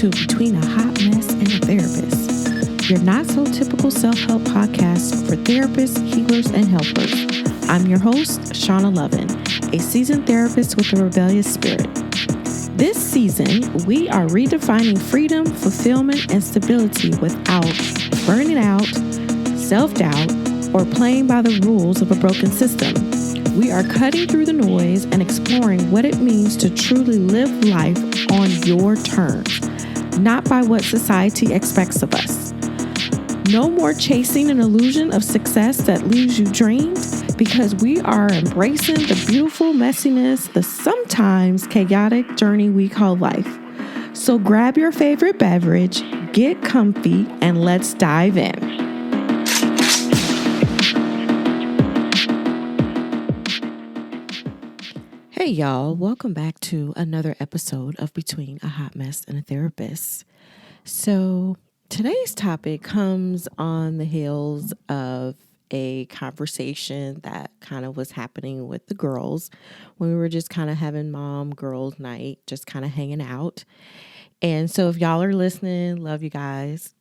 to Between a Hot Mess and a Therapist, your not so typical self-help podcast for therapists, healers, and helpers. I'm your host, Shauna Lovin, a seasoned therapist with a rebellious spirit. This season, we are redefining freedom, fulfillment, and stability without burning out, self-doubt, or playing by the rules of a broken system. We are cutting through the noise and exploring what it means to truly live life on your terms, not by what society expects of us. No more chasing an illusion of success that leaves you drained, because we are embracing the beautiful messiness, the sometimes chaotic journey we call life. So grab your favorite beverage, get comfy, and let's dive in. Hey y'all, welcome back to another episode of Between a Hot Mess and a Therapist. So today's topic comes on the heels of a conversation that kind of was happening with the girls when we were just kind of having mom-girls night, just kind of hanging out. And so if y'all are listening, love you guys.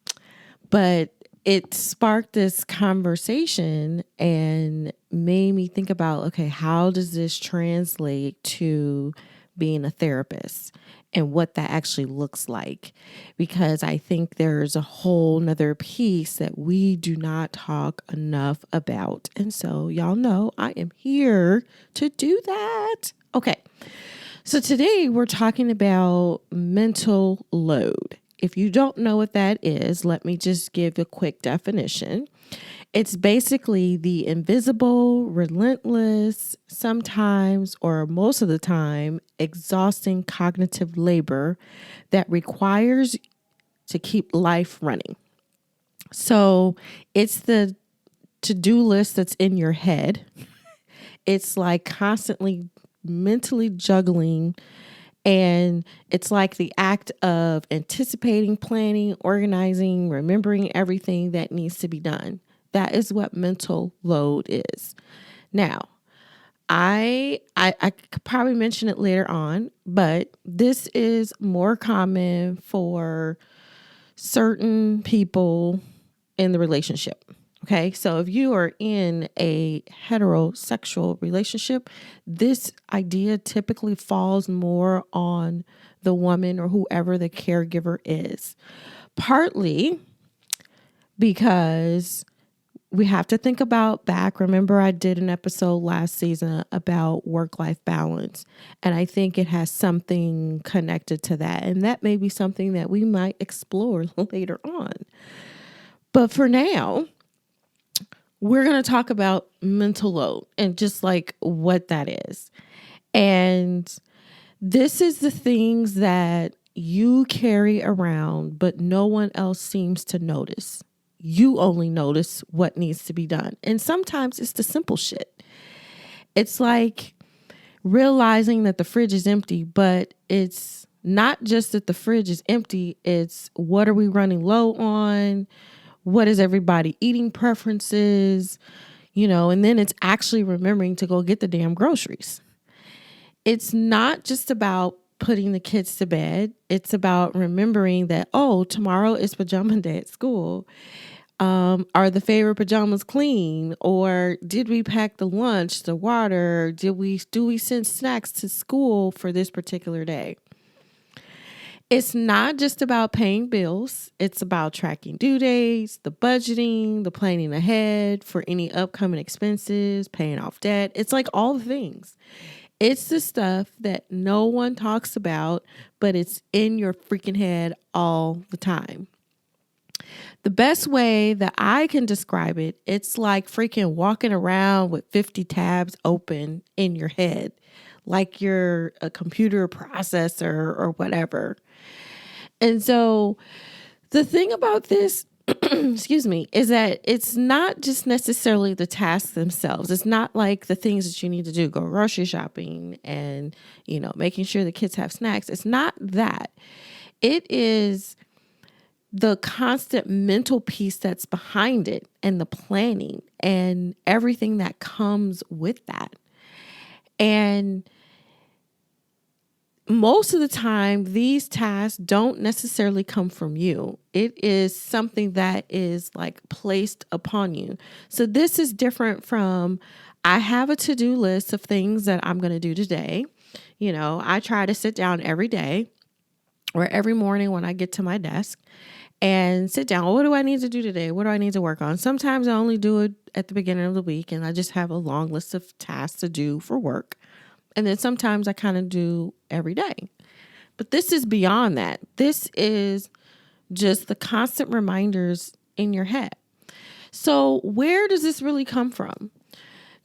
But it sparked this conversation and made me think about, okay, how does this translate to being a therapist and what that actually looks like? Because I think there's a whole nother piece that we do not talk enough about. And so y'all know I am here to do that. Okay. So today we're talking about mental load. If you don't know what that is, let me just give a quick definition. It's basically the invisible, relentless, sometimes or most of the time, exhausting cognitive labor that requires to keep life running. So it's the to-do list that's in your head. It's like constantly mentally juggling. And it's like the act of anticipating, planning, organizing, remembering everything that needs to be done. That is what mental load is. Now, I could probably mention it later on, but this is more common for certain people in the relationship. Okay, so if you are in a heterosexual relationship, this idea typically falls more on the woman or whoever the caregiver is. Partly because we have to think about back. Remember, I did an episode last season about work-life balance, and I think it has something connected to that. And that may be something that we might explore later on. But for now, we're going to talk about mental load and just like what that is. And this is the things that you carry around, but no one else seems to notice. You only notice what needs to be done. And sometimes it's the simple shit. It's like realizing that the fridge is empty, but it's not just that the fridge is empty. It's what are we running low on? What is everybody eating preferences, and then it's actually remembering to go get the damn groceries. It's not just about putting the kids to bed. It's about remembering that, tomorrow is pajama day at school. Are the favorite pajamas clean? Or did we pack the lunch, the water? Do we send snacks to school for this particular day? It's not just about paying bills. It's about tracking due dates, the budgeting, the planning ahead for any upcoming expenses, paying off debt. It's like all the things. It's the stuff that no one talks about, but it's in your freaking head all the time. The best way that I can describe it, it's like freaking walking around with 50 tabs open in your head, like you're a computer processor or whatever. And so the thing about this, excuse me, is that it's not just necessarily the tasks themselves. It's not like the things that you need to do, go grocery shopping and, making sure the kids have snacks. It's not that. It is the constant mental piece that's behind it and the planning and everything that comes with that. And most of the time, these tasks don't necessarily come from you. It is something that is like placed upon you. So this is different from, I have a to-do list of things that I'm going to do today. You know, I try to sit down every day or every morning when I get to my desk and sit down. What do I need to do today? What do I need to work on? Sometimes I only do it at the beginning of the week and I just have a long list of tasks to do for work. And then sometimes I kind of do every day. But this is beyond that. This is just the constant reminders in your head. So where does this really come from?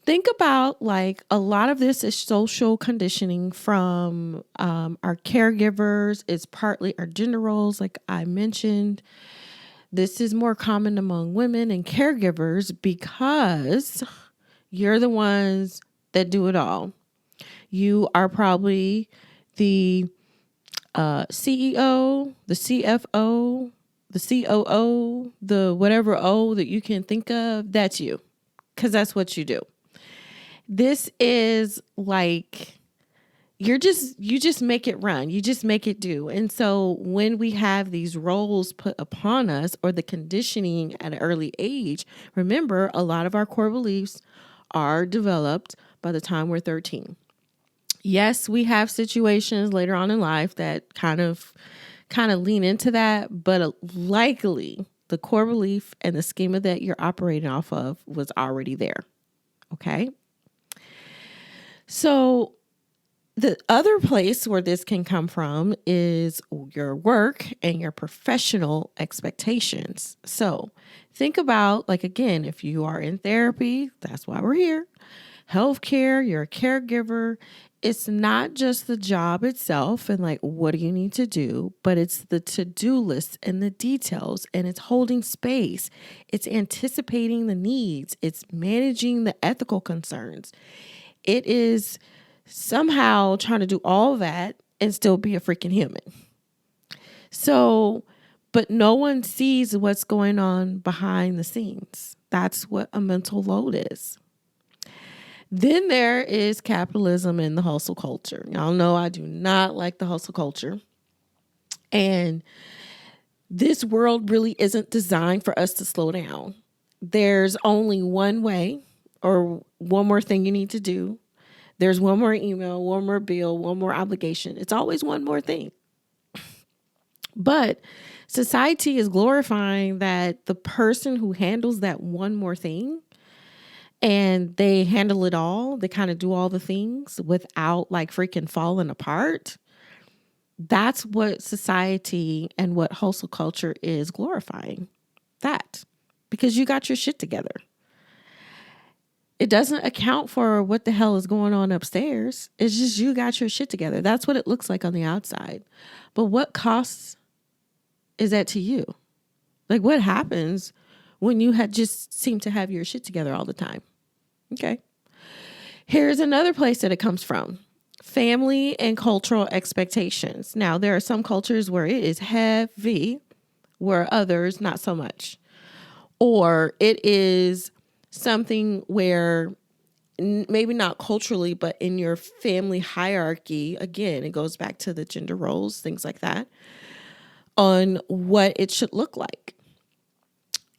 Think about like a lot of this is social conditioning from our caregivers. It's partly our gender roles, like I mentioned. This is more common among women and caregivers because you're the ones that do it all. You are probably the CEO, the CFO, the COO, the whatever O that you can think of. That's you, because that's what you do. This is like you just make it run. You just make it do. And so when we have these roles put upon us or the conditioning at an early age, remember a lot of our core beliefs are developed by the time we're 13. Yes, we have situations later on in life that kind of lean into that, but likely the core belief and the schema that you're operating off of was already there. Okay. So the other place where this can come from is your work and your professional expectations. So think about, like, again, if you are in therapy, that's why we're here. Healthcare, you're a caregiver. It's not just the job itself and like, what do you need to do? But it's the to-do list and the details, and it's holding space. It's anticipating the needs. It's managing the ethical concerns. It is somehow trying to do all that and still be a freaking human. So, but no one sees what's going on behind the scenes. That's what a mental load is. Then there is capitalism and the hustle culture. Y'all know I do not like the hustle culture. And this world really isn't designed for us to slow down. There's only one way or one more thing you need to do. There's one more email, one more bill, one more obligation. It's always one more thing. But society is glorifying that the person who handles that one more thing and they handle it all, they kind of do all the things without like freaking falling apart. That's what society and what hustle culture is glorifying. That. Because you got your shit together. It doesn't account for what the hell is going on upstairs. It's just you got your shit together. That's what it looks like on the outside. But what costs is that to you? Like, what happens when you just seem to have your shit together all the time? Okay. Here's another place that it comes from. Family and cultural expectations. Now, there are some cultures where it is heavy, where others not so much. Or it is something where maybe not culturally, but in your family hierarchy, again, it goes back to the gender roles, things like that, on what it should look like.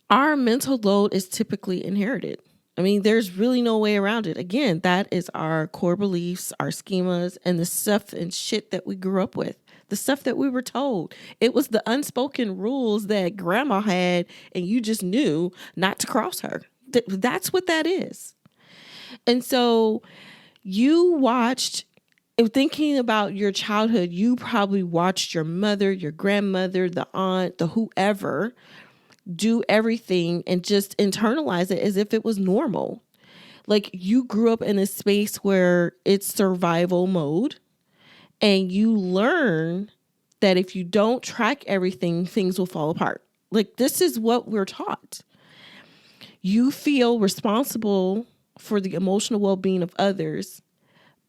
Our mental load is typically inherited. I mean, there's really no way around it. Again, that is our core beliefs, our schemas, and the stuff and shit that we grew up with, the stuff that we were told. It was the unspoken rules that grandma had, and you just knew not to cross her. That's what that is. And so you watched, thinking about your childhood, you probably watched your mother, your grandmother, the aunt, the whoever do everything and just internalize it as if it was normal. Like, you grew up in a space where it's survival mode, and you learn that if you don't track everything, things will fall apart. Like, this is what we're taught. You feel responsible for the emotional well-being of others,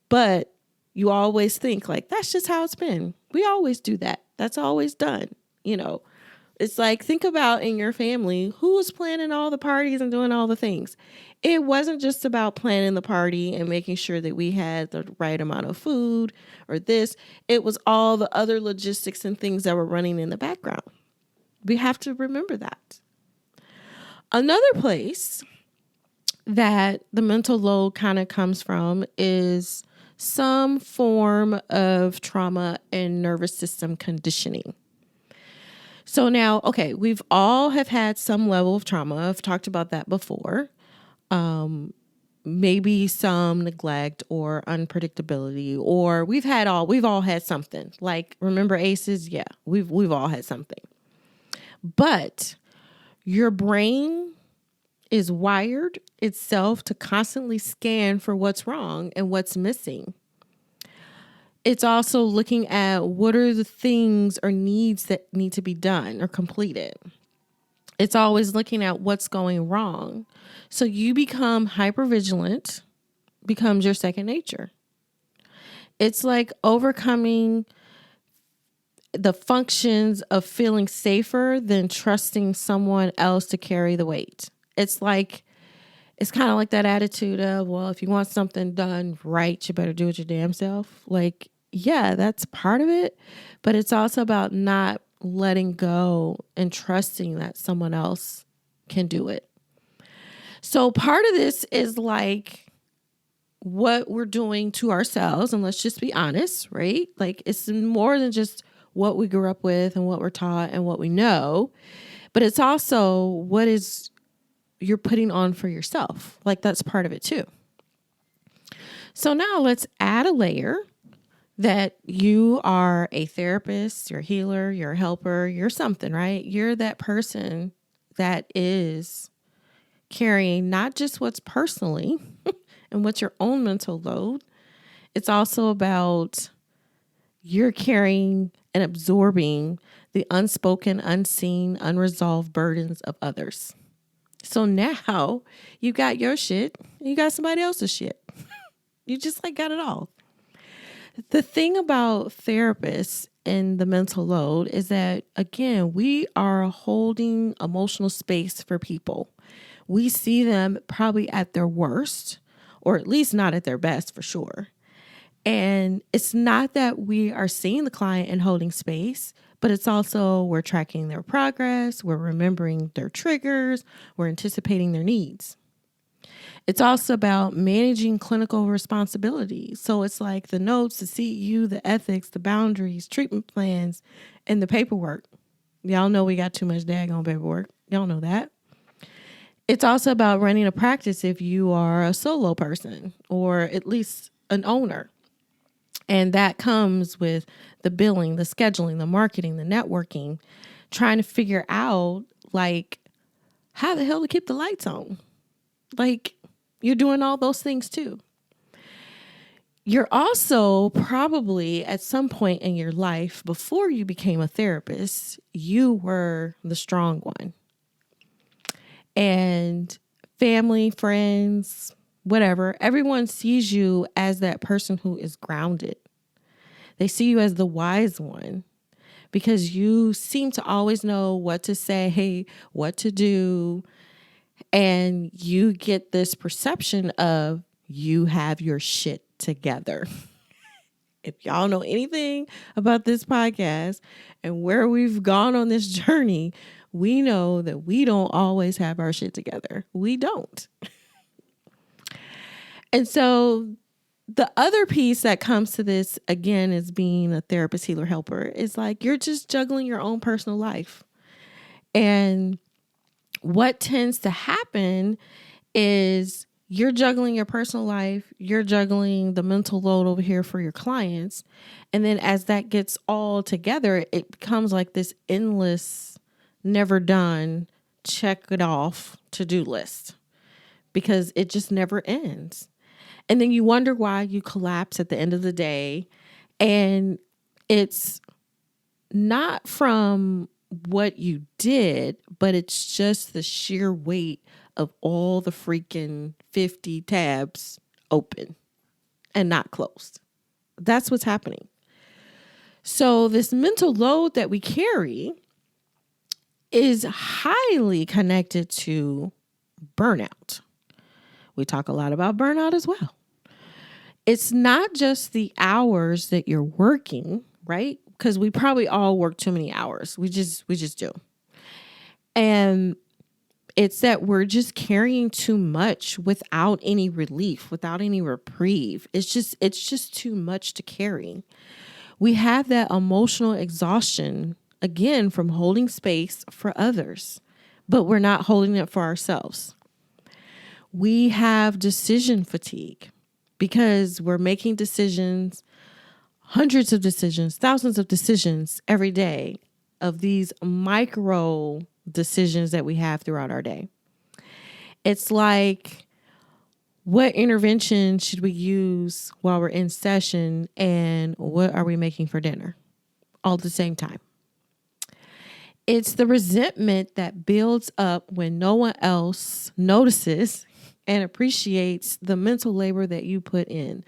but you always think like, that's just how it's been. We always do that. That's always done, It's like, think about in your family, who was planning all the parties and doing all the things. It wasn't just about planning the party and making sure that we had the right amount of food or this. It was all the other logistics and things that were running in the background. We have to remember that. Another place that the mental load kind of comes from is some form of trauma and nervous system conditioning. So now, okay, we've all have had some level of trauma. I've talked about that before. Maybe some neglect or unpredictability, or we've all had something. Like, remember ACEs? Yeah, we've all had something. But your brain is wired itself to constantly scan for what's wrong and what's missing. It's also looking at what are the things or needs that need to be done or completed. It's always looking at what's going wrong. So you become hypervigilant, becomes your second nature. It's like overcoming the functions of feeling safer than trusting someone else to carry the weight. It's kind of like that attitude of, well, if you want something done right, you better do it your damn self. Like, yeah, that's part of it. But it's also about not letting go and trusting that someone else can do it. So part of this is like what we're doing to ourselves. And let's just be honest, right? Like, it's more than just what we grew up with and what we're taught and what we know. But it's also what is you're putting on for yourself. Like, that's part of it too. So now let's add a layer that you are a therapist, you're a healer, you're a helper, you're something, right? You're that person that is carrying not just what's personally and what's your own mental load. It's also about you're carrying and absorbing the unspoken, unseen, unresolved burdens of others. So now you got your shit and you got somebody else's shit. You just like got it all. The thing about therapists and the mental load is that, again, we are holding emotional space for people. We see them probably at their worst, or at least not at their best for sure. And it's not that we are seeing the client and holding space, but it's also we're tracking their progress, we're remembering their triggers, we're anticipating their needs. It's also about managing clinical responsibilities. So it's like the notes, the CEU, the ethics, the boundaries, treatment plans, and the paperwork. Y'all know we got too much daggone paperwork. Y'all know that. It's also about running a practice if you are a solo person or at least an owner. And that comes with the billing, the scheduling, the marketing, the networking, trying to figure out, like, how the hell to keep the lights on. Like, you're doing all those things too. You're also probably at some point in your life before you became a therapist, you were the strong one. And family, friends, whatever, everyone sees you as that person who is grounded. They see you as the wise one because you seem to always know what to say, what to do. And you get this perception of you have your shit together. If y'all know anything about this podcast and where we've gone on this journey, we know that we don't always have our shit together. We don't. And so the other piece that comes to this, again, is being a therapist, healer, helper, is like you're just juggling your own personal life. And what tends to happen is you're juggling your personal life, you're juggling the mental load over here for your clients. And then as that gets all together, it becomes like this endless, never done, check it off to-do list because it just never ends. And then you wonder why you collapse at the end of the day. And it's not from what you did, but it's just the sheer weight of all the freaking 50 tabs open and not closed. That's what's happening. So this mental load that we carry is highly connected to burnout. We talk a lot about burnout as well. It's not just the hours that you're working, right? Because we probably all work too many hours. We just do. And it's that we're just carrying too much without any relief, without any reprieve. It's just too much to carry. We have that emotional exhaustion again from holding space for others, but we're not holding it for ourselves. We have decision fatigue because we're making decisions, hundreds of decisions, thousands of decisions every day of these micro decisions that we have throughout our day. It's like, what intervention should we use while we're in session and what are we making for dinner all at the same time? It's the resentment that builds up when no one else notices and appreciates the mental labor that you put in.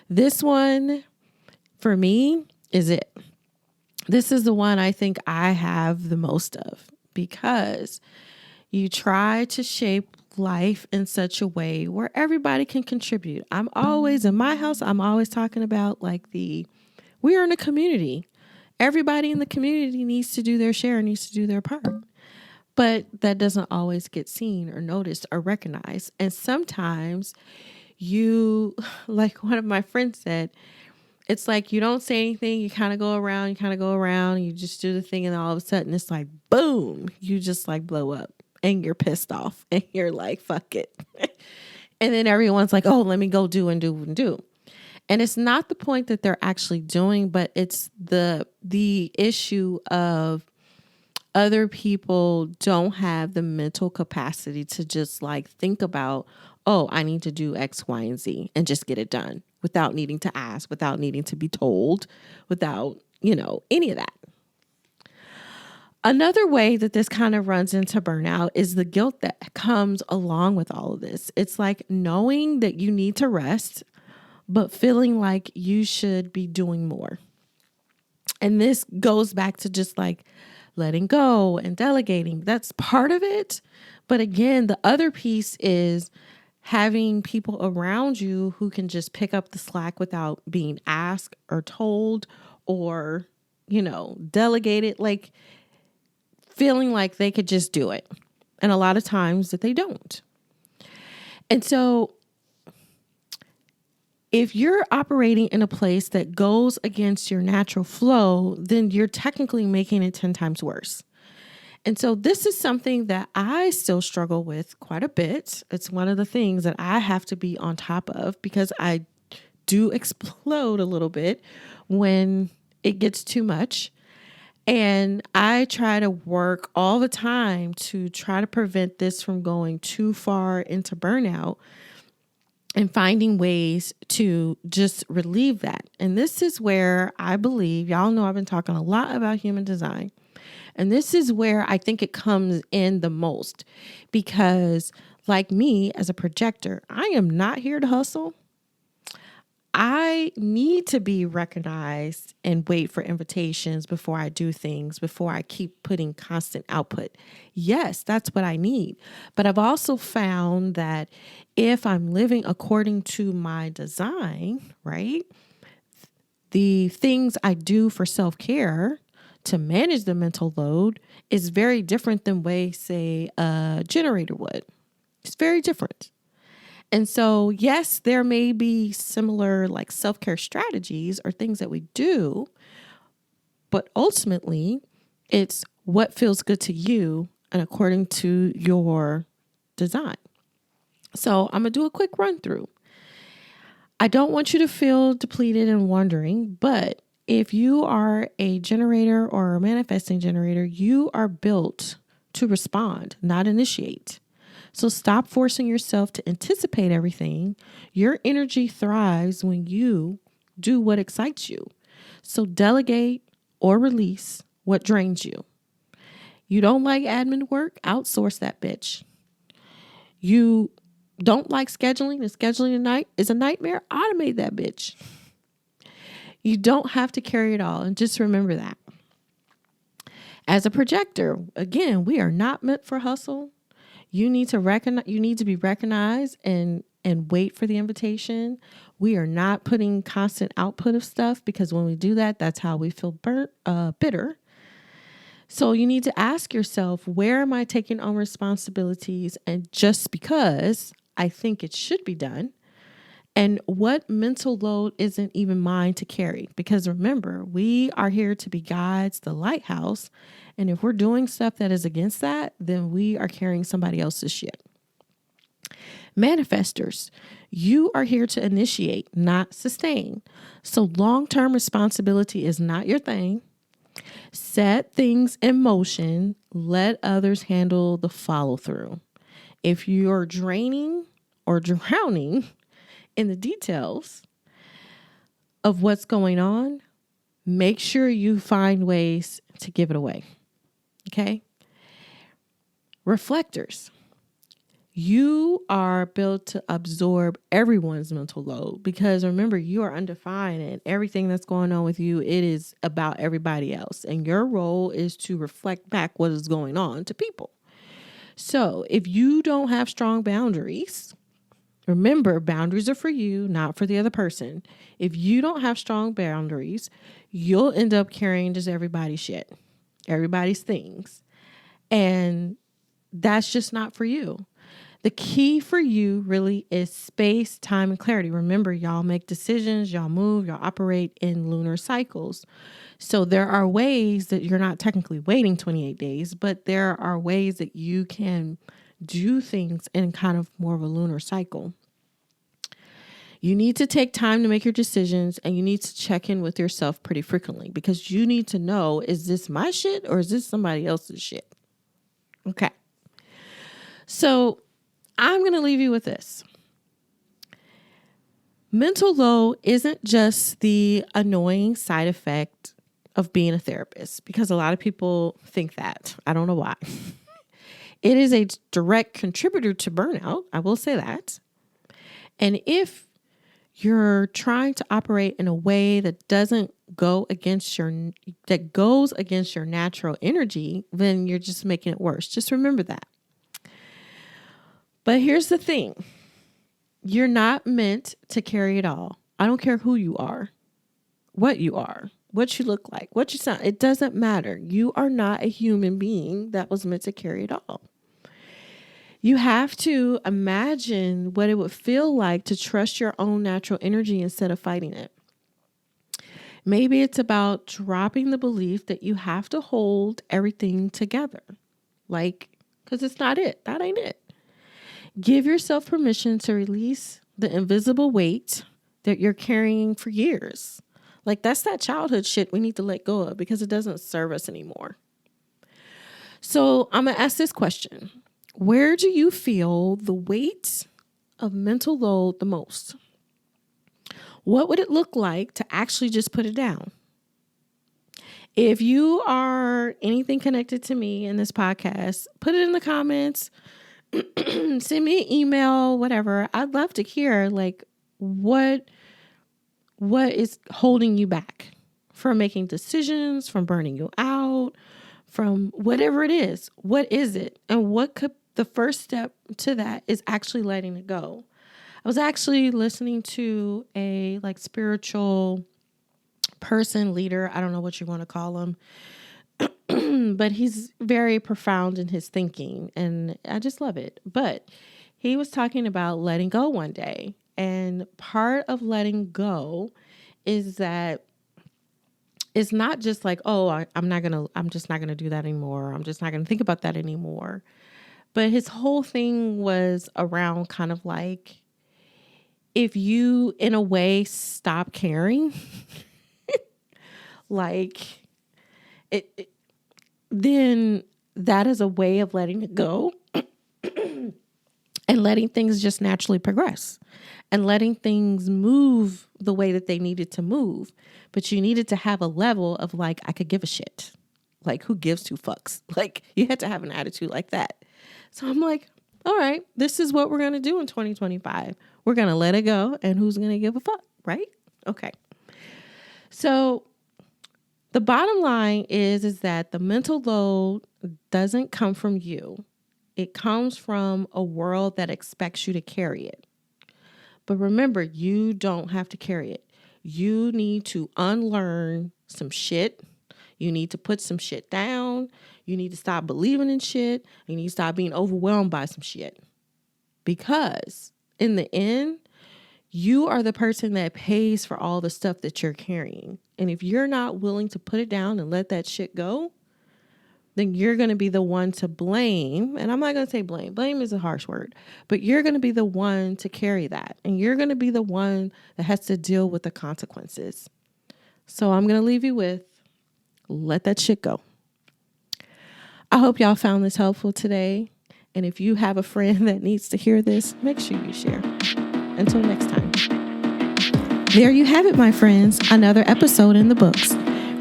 This one, for me, is it. This is the one I think I have the most of because you try to shape life in such a way where everybody can contribute. I'm always in my house, I'm always talking about we are in a community. Everybody in the community needs to do their share, needs to do their part. But that doesn't always get seen or noticed or recognized. And sometimes like one of my friends said, it's like you don't say anything, you kind of go around, you just do the thing, and all of a sudden it's like, boom, you just like blow up and you're pissed off and you're like, fuck it. And then everyone's like, oh, let me go do and do and do. And it's not the point that they're actually doing, but it's the issue of other people don't have the mental capacity to just like think about, oh, I need to do X, Y, and Z and just get it done without needing to ask, without needing to be told, without, any of that. Another way that this kind of runs into burnout is the guilt that comes along with all of this. It's like knowing that you need to rest, but feeling like you should be doing more. And this goes back to just like letting go and delegating. That's part of it. But again, the other piece is having people around you who can just pick up the slack without being asked or told or, delegated, like feeling like they could just do it. And a lot of times that they don't. And so if you're operating in a place that goes against your natural flow, then you're technically making it 10 times worse. And so this is something that I still struggle with quite a bit. It's one of the things that I have to be on top of because I do explode a little bit when it gets too much. And I try to work all the time to try to prevent this from going too far into burnout and finding ways to just relieve that. And this is where I believe, y'all know I've been talking a lot about human design. And this is where I think it comes in the most because like me as a projector, I am not here to hustle. I need to be recognized and wait for invitations before I do things, before I keep putting constant output. Yes, that's what I need. But I've also found that if I'm living according to my design, right, the things I do for self-care to manage the mental load is very different than way, say, a generator would. It's very different. And so, yes, there may be similar like self-care strategies or things that we do, but ultimately it's what feels good to you and according to your design. So I'm going to do a quick run through. I don't want you to feel depleted and wondering, but if you are a generator or a manifesting generator, you are built to respond, not initiate. So stop forcing yourself to anticipate everything. Your energy thrives when you do what excites you. So delegate or release what drains you. You don't like admin work? Outsource that bitch. You don't like scheduling and scheduling tonight is a nightmare? Automate that bitch. You don't have to carry it all. And just remember that. As a projector, again, we are not meant for hustle. You need to recognize, you need to be recognized and wait for the invitation. We are not putting constant output of stuff, because when we do that, that's how we feel bitter. So you need to ask yourself, where am I taking on responsibilities and just because I think it should be done? And what mental load isn't even mine to carry? Because remember, we are here to be guides, the lighthouse. And if we're doing stuff that is against that, then we are carrying somebody else's shit. Manifestors, you are here to initiate, not sustain. So long-term responsibility is not your thing. Set things in motion. Let others handle the follow through. If you're draining or drowning in the details of what's going on, make sure you find ways to give it away. Okay? Reflectors, you are built to absorb everyone's mental load, because remember, you are undefined and everything that's going on with you, it is about everybody else. And your role is to reflect back what is going on to people. So if you don't have strong boundaries, remember, boundaries are for you, not for the other person. If you don't have strong boundaries, you'll end up carrying just everybody's shit, everybody's things. And that's just not for you. The key for you really is space, time, and clarity. Remember, y'all make decisions, y'all move, y'all operate in lunar cycles. So there are ways that you're not technically waiting 28 days, but there are ways that you can do things in kind of more of a lunar cycle. You need to take time to make your decisions, and you need to check in with yourself pretty frequently, because you need to know, is this my shit or is this somebody else's shit? Okay. So I'm going to leave you with this. Mental load isn't just the annoying side effect of being a therapist, because a lot of people think that. I don't know why. It is a direct contributor to burnout. I will say that. And if you're trying to operate in a way that goes against your natural energy, then you're just making it worse. Just remember that. But here's the thing. You're not meant to carry it all. I don't care who you are, what you look like, what you sound. It doesn't matter. You are not a human being that was meant to carry it all. You have to imagine what it would feel like to trust your own natural energy instead of fighting it. Maybe it's about dropping the belief that you have to hold everything together. Because it's not it. That ain't it. Give yourself permission to release the invisible weight that you're carrying for years. That's that childhood shit we need to let go of, because it doesn't serve us anymore. So I'm going to ask this question. Where do you feel the weight of mental load the most? What would it look like to actually just put it down? If you are anything connected to me in this podcast, put it in the comments. Send me an email, whatever. I'd love to hear what is holding you back from making decisions, from burning you out, from whatever it is. What is it? And the first step to that is actually letting it go. I was actually listening to a spiritual person, leader. I don't know what you want to call him. But he's very profound in his thinking, and I just love it. But he was talking about letting go one day. And part of letting go is that it's not just I'm just not going to do that anymore. I'm just not going to think about that anymore. But his whole thing was around kind of if you, in a way, stop caring, then that is a way of letting it go and letting things just naturally progress and letting things move the way that they needed to move. But you needed to have a level of I could give a shit. Who gives two fucks? You had to have an attitude like that. So I'm all right, this is what we're going to do in 2025. We're going to let it go, and who's going to give a fuck, right? Okay. So The bottom line is that the mental load doesn't come from you. It comes from a world that expects you to carry it. But remember, you don't have to carry it. You need to unlearn some shit. You need to put some shit down. You need to stop believing in shit. You need to stop being overwhelmed by some shit. Because in the end, you are the person that pays for all the stuff that you're carrying. And if you're not willing to put it down and let that shit go, then you're going to be the one to blame. And I'm not going to say blame. Blame is a harsh word. But you're going to be the one to carry that. And you're going to be the one that has to deal with the consequences. So I'm going to leave you with, let that shit go. I hope y'all found this helpful today. And if you have a friend that needs to hear this, make sure you share. Until next time. There you have it, my friends. Another episode in the books.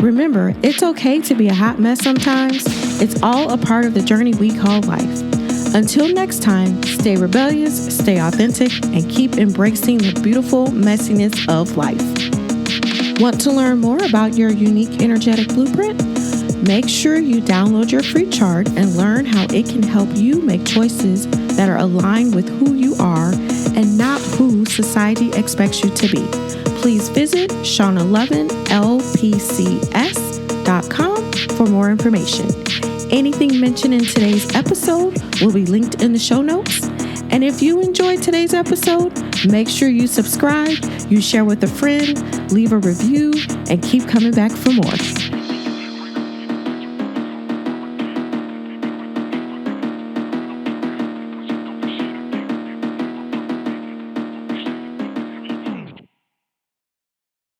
Remember, it's okay to be a hot mess sometimes. It's all a part of the journey we call life. Until next time, stay rebellious, stay authentic, and keep embracing the beautiful messiness of life. Want to learn more about your unique energetic blueprint? Make sure you download your free chart and learn how it can help you make choices that are aligned with who you are and not who society expects you to be. Please visit ShaunaLovinLPCS.com for more information. Anything mentioned in today's episode will be linked in the show notes. And if you enjoyed today's episode, make sure you subscribe, you share with a friend, leave a review, and keep coming back for more.